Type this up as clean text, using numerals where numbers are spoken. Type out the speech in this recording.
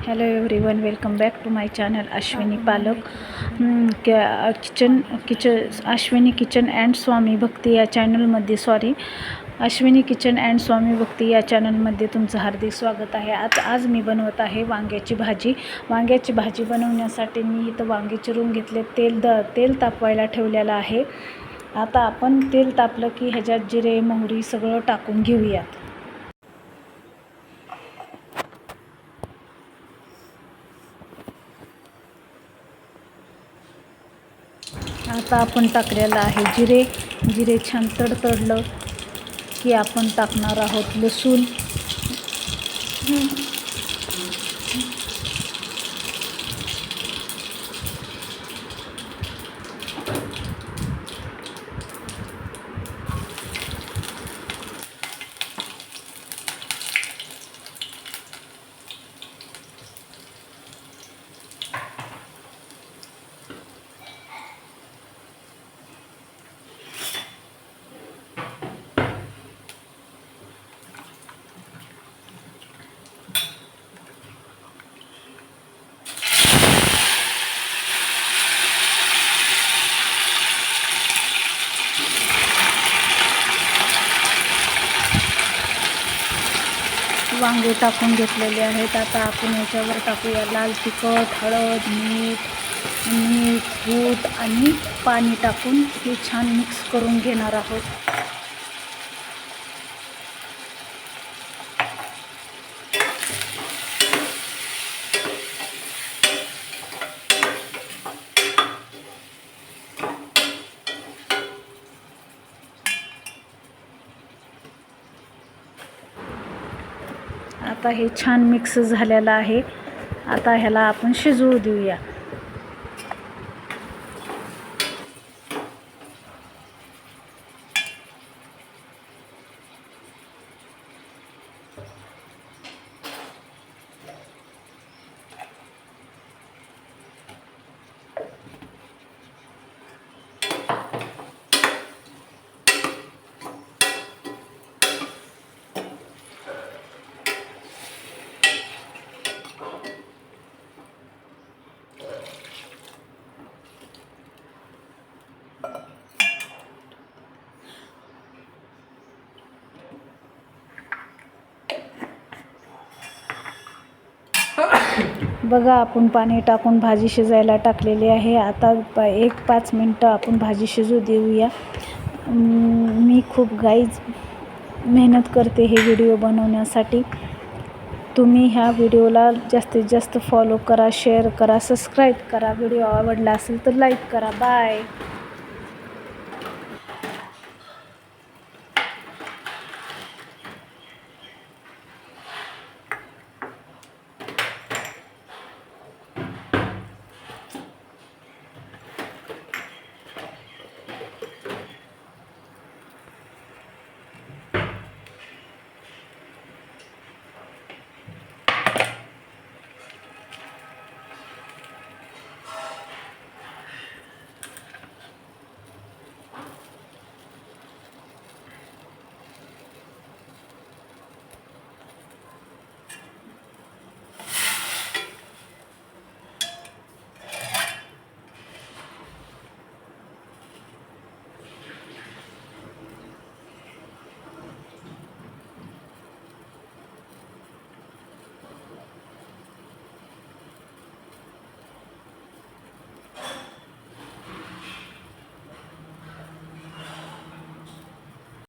Hello everyone, welcome back to my channel Ashwini Palak Ashwini kitchen and Swami Bhakti या चॅनलमध्ये Ashwini kitchen and Swami Bhakti या चॅनलमध्ये तुमचं हार्दिक स्वागत आहे. आज मी बनवत आहे वांग्याची भाजी. वांग्याची भाजी बनवण्यासाठी मी इथं वांगे चिरून घेतले, तेल तापवायला ठेवलेलं आहे. आता आपण तेल तापलं की ह्याच्यात जिरे मोहरी सगळं टाकून घेऊयात. आता आपण टाकलेलं आहे जिरे छान तडतडलं की आपण टाकणार आहोत लसूण. वांगे टाकून घेतलेले आहेत. आता आपण याच्यावर टाकूया लाल तिखट, हळद, मीठ, कूट आणि पाणी टाकून हे छान मिक्स करून घेणार आहोत. आता हे छान मिक्स झालेलं आहे. आता ह्याला आपण शिजवू देऊया. बघा, आपण पाणी टाकून भाजी शिजायला टाकलेली आहे. आता 1-5 मिनटं आपण भाजी शिजू देऊया. मी खूप मेहनत करते हे व्हिडिओ बनवण्यासाठी. तुम्ही ह्या व्हिडिओला जास्तीत जास्त फॉलो करा, शेअर करा, सबस्क्राईब करा. व्हिडिओ आवडला असेल तर लाईक करा. बाय.